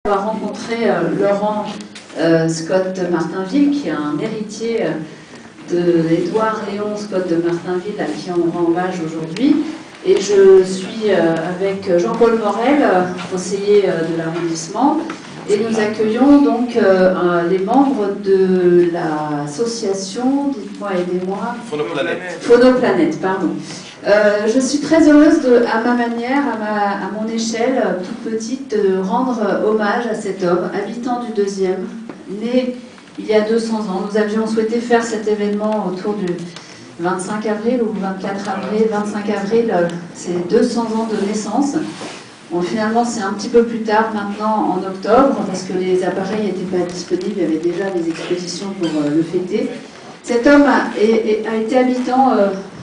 avoir rencontré Laurent Scott Martinville, qui est un héritier d'Édouard Léon Scott de Martinville, à qui on rend hommage aujourd'hui. Et je suis avec Jean-Paul Morel, conseiller de l'arrondissement, et nous accueillons donc les membres de l'association, dites-moi, aidez-moi, Phonoplanète, pardon. Je suis très heureuse, à ma manière, à mon échelle toute petite, de rendre hommage à cet homme, habitant du 2e, né il y a 200 ans. Nous avions souhaité faire cet événement autour du 25 avril ou 24 avril. 25 avril, c'est 200 ans de naissance. Bon, finalement, c'est un petit peu plus tard, maintenant, en octobre, parce que les appareils n'étaient pas disponibles, il y avait déjà des expositions pour le fêter. Cet homme a été habitant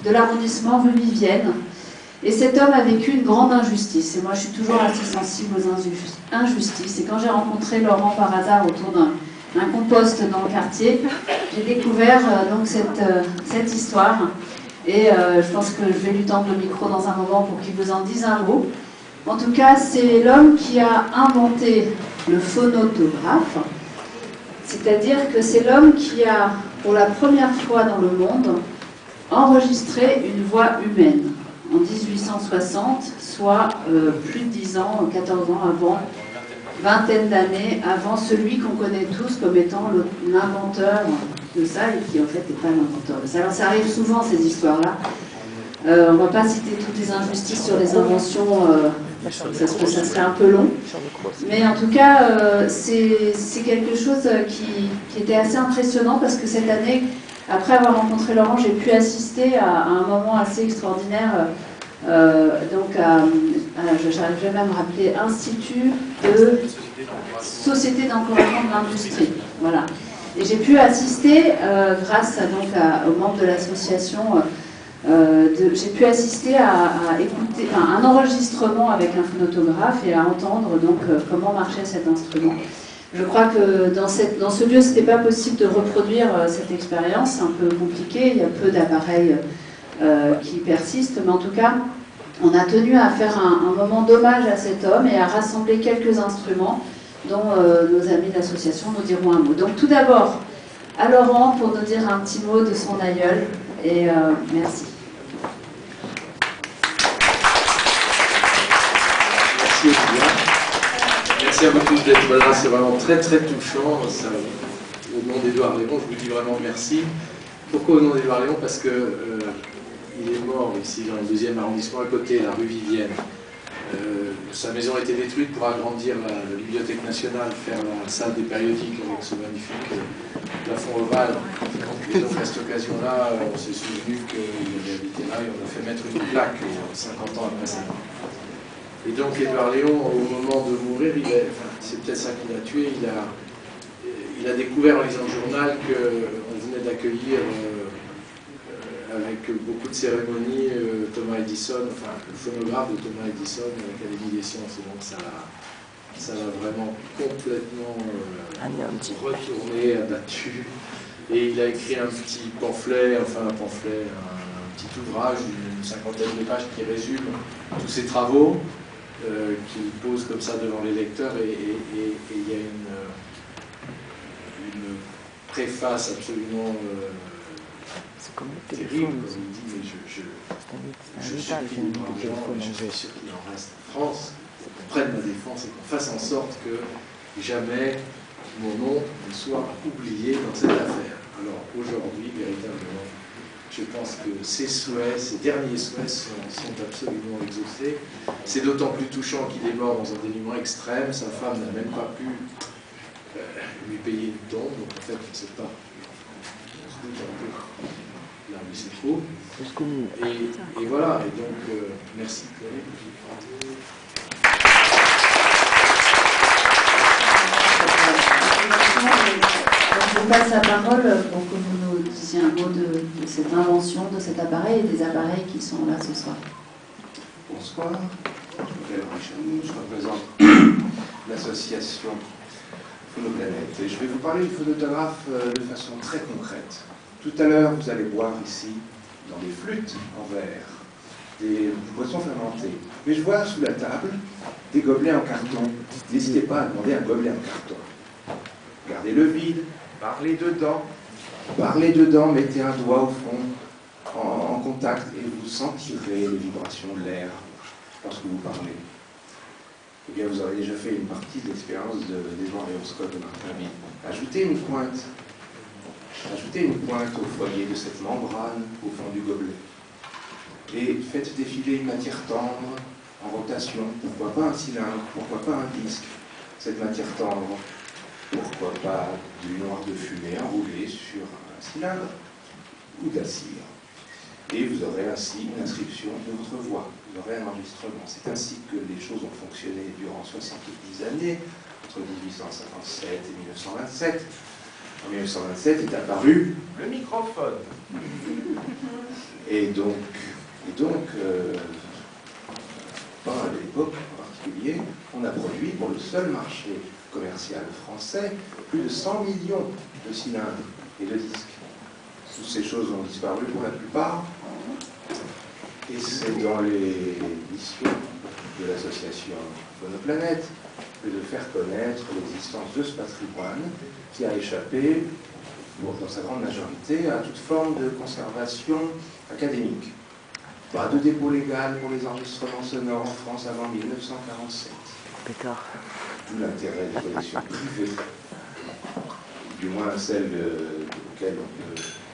de l'arrondissement rue Vivienne, et cet homme a vécu une grande injustice. Et moi, je suis toujours assez sensible aux injustices. Et quand j'ai rencontré Laurent par hasard autour d'un compost dans le quartier, j'ai découvert donc cette histoire. Et je pense que je vais lui tendre le micro dans un moment pour qu'il vous en dise un mot. En tout cas, c'est l'homme qui a inventé le phonotographe, c'est-à-dire que c'est l'homme qui a, pour la première fois dans le monde, enregistré une voix humaine en 1860, soit plus de 10 ans, 14 ans avant, vingtaine d'années avant celui qu'on connaît tous comme étant l'inventeur de ça, et qui en fait n'est pas l'inventeur de ça. Alors ça arrive souvent, ces histoires-là. On ne va pas citer toutes les injustices sur les inventions, ça serait un peu long. Mais en tout cas, c'est quelque chose qui était assez impressionnant, parce que cette année, après avoir rencontré Laurent, j'ai pu assister à un moment assez extraordinaire. Donc, j'arrive même à me rappeler, Institut de Société d'encouragement de l'industrie. Voilà. Et j'ai pu assister, grâce aux membres de l'association, j'ai pu assister à écouter un enregistrement avec un phonotographe et à entendre donc comment marchait cet instrument. Je crois que dans ce lieu, ce n'était pas possible de reproduire cette expérience, c'est un peu compliqué, il y a peu d'appareils qui persistent, mais en tout cas, on a tenu à faire un moment d'hommage à cet homme et à rassembler quelques instruments dont nos amis de l'association nous diront un mot. Donc tout d'abord, à Laurent pour nous dire un petit mot de son aïeul, et merci. Merci Olivia. Merci à vous tous d'être là, c'est vraiment très très touchant. Ça, au nom d'Édouard Léon, je vous dis vraiment merci. Pourquoi au nom d'Édouard Léon? Parce que il est mort ici dans le 2e arrondissement, à côté, la rue Vivienne. Sa maison a été détruite pour agrandir la Bibliothèque nationale, faire la salle des périodiques avec ce magnifique plafond ovale. Et donc à cette occasion-là, on s'est souvenu qu'il avait habité là et on a fait mettre une plaque 50 ans après sa mort. Et donc Édouard Léon, au moment de mourir, c'est peut-être ça qui l'a tué, il a découvert en lisant le journal qu'on venait d'accueillir avec beaucoup de cérémonies Thomas Edison, enfin le phonographe de Thomas Edison à l'Académie des sciences. Et donc ça l'a vraiment complètement retourné, abattu. Et il a écrit un petit pamphlet, un petit ouvrage d'une 50aine de pages qui résume tous ses travaux, qu'il pose comme ça devant les lecteurs, et il y a une préface absolument terrible, comme il dit, mais je supplie les grands gens, et je suis sûr qu'il en reste en France, qu'on prenne ma défense et qu'on fasse en sorte que jamais mon nom ne soit oublié dans cette affaire. Alors aujourd'hui, véritablement, je pense que ces souhaits, ces derniers souhaits sont absolument exaucés. C'est d'autant plus touchant qu'il est mort dans un dénuement extrême. Sa femme n'a même pas pu lui payer une tombe, donc en fait, je ne sais pas, on se doute un peu là où il se trouve. Et voilà, et donc, merci Chloé. Je vous passe la parole pour que vous nous disiez un mot de cette invention, de cet appareil et des appareils qui sont là ce soir. Bonsoir, je m'appelle Rachel, je représente l'association Phonoplanète et je vais vous parler du phonotographe de façon très concrète. Tout à l'heure, vous allez voir ici, dans des flûtes en verre, des boissons fermentées. Mais je vois sous la table des gobelets en carton. N'hésitez pas à demander un gobelet en carton. Gardez-le vide, parlez dedans, mettez un doigt au fond en contact et vous sentirez les vibrations de l'air lorsque vous parlez. Eh bien, vous aurez déjà fait une partie de l'expérience d'Edward Léon Scott de Martinville. Ajoutez une pointe au foyer de cette membrane au fond du gobelet. Et faites défiler une matière tendre en rotation. Pourquoi pas un cylindre? Pourquoi pas un disque? Cette matière tendre, pourquoi pas du noir de fumée enroulé sur un cylindre ou de la cire? Et vous aurez ainsi une inscription de votre voix. Vous aurez un enregistrement. C'est ainsi que les choses ont fonctionné durant 70 années, entre 1857 et 1927. En 1927 est apparu le microphone. Et donc à l'époque en particulier, on a produit pour le seul marché commercial français plus de 100 millions de cylindres et de disques. Toutes ces choses ont disparu pour la plupart. Et c'est dans les missions de l'association Phonoplanète que de faire connaître l'existence de ce patrimoine qui a échappé, dans sa grande majorité, à toute forme de conservation académique. Pas de dépôt légal pour les enregistrements sonores en France avant 1947. D'où l'intérêt des collections privées, du moins celles auxquelles on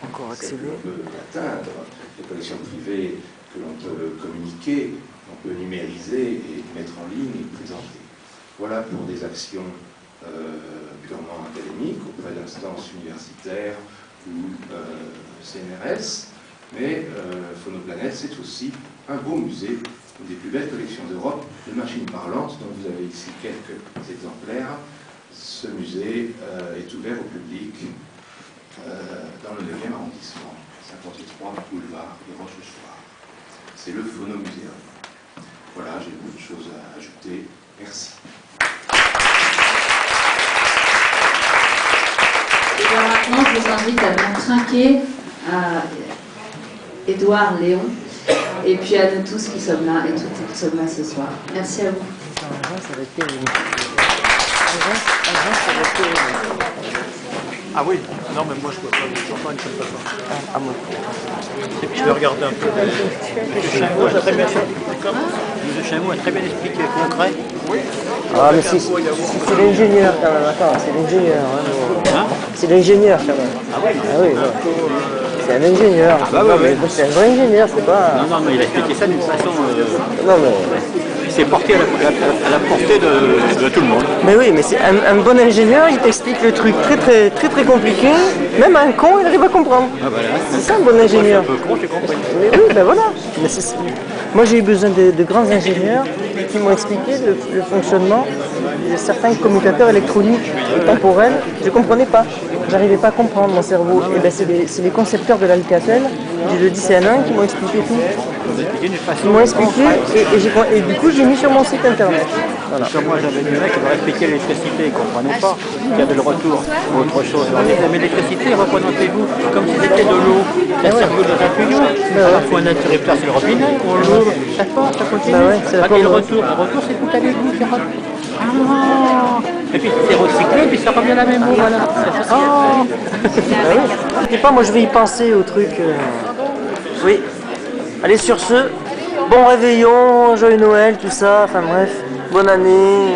peut atteindre, les collections privées que l'on peut communiquer, on peut numériser et mettre en ligne et présenter. Voilà pour des actions purement académiques auprès d'instances universitaires ou CNRS, mais Phonoplanète, c'est aussi un beau musée, une des plus belles collections d'Europe de machines parlantes, dont vous avez ici quelques exemplaires. Ce musée est ouvert au public dans le 9e arrondissement, 53 boulevard des Rochechouart. C'est le Phonomuséum. Voilà, j'ai beaucoup de choses à ajouter. Merci. Et bien maintenant, je vous invite à bien trinquer à Édouard Léon et puis à nous tous qui sommes là et toutes qui sommes là ce soir. Merci à vous. Ah oui, non mais moi je ne peux pas, champagne je ne peux pas. Ah bon. Je vais regarder un peu. M. Chameau a très bien expliqué, concret. Oui. Ah mais c'est l'ingénieur quand même, attends, c'est l'ingénieur. Hein, c'est l'ingénieur quand même. Ah oui, c'est un ingénieur. Ah bah oui, c'est un vrai ingénieur, c'est pas... Non, mais il a expliqué ça d'une façon... Non mais... C'est porté à la portée de tout le monde. Mais oui, mais c'est un bon ingénieur, il t'explique le truc très compliqué, même un con il arrive à comprendre. Ah, voilà. C'est ça un bon ingénieur. Moi, je suis un peu con, j'ai compris. Mais oui, ben voilà. Mais moi j'ai eu besoin de grands ingénieurs qui m'ont expliqué le fonctionnement de certains commutateurs électroniques et temporels. Je ne comprenais pas, j'arrivais pas à comprendre mon cerveau. Et ben c'est les concepteurs de l'Alcatel, du 10 qui m'ont expliqué tout. Ils m'ont expliqué et du coup j'ai mis sur mon site internet. Voilà. Comme moi j'avais des mecs qui m'avaient expliqué l'électricité, ils ne comprenaient pas, qu'il y avait le retour ou autre chose. On disait mais l'électricité, représentez-vous comme si c'était de l'eau, ça circule dans un tuyau, alors il faut un interrupteur sur le robinet, on l'ouvre, ça porte, ça continue. Et le retour c'est tout à l'égout qui rentre. Ah, et puis c'est recyclé, puis ça revient à la même eau, voilà. Oh. Je sais pas, moi je vais y penser au truc. Oui. Allez, sur ce, bon réveillon, joyeux Noël, tout ça, enfin bref, bonne année.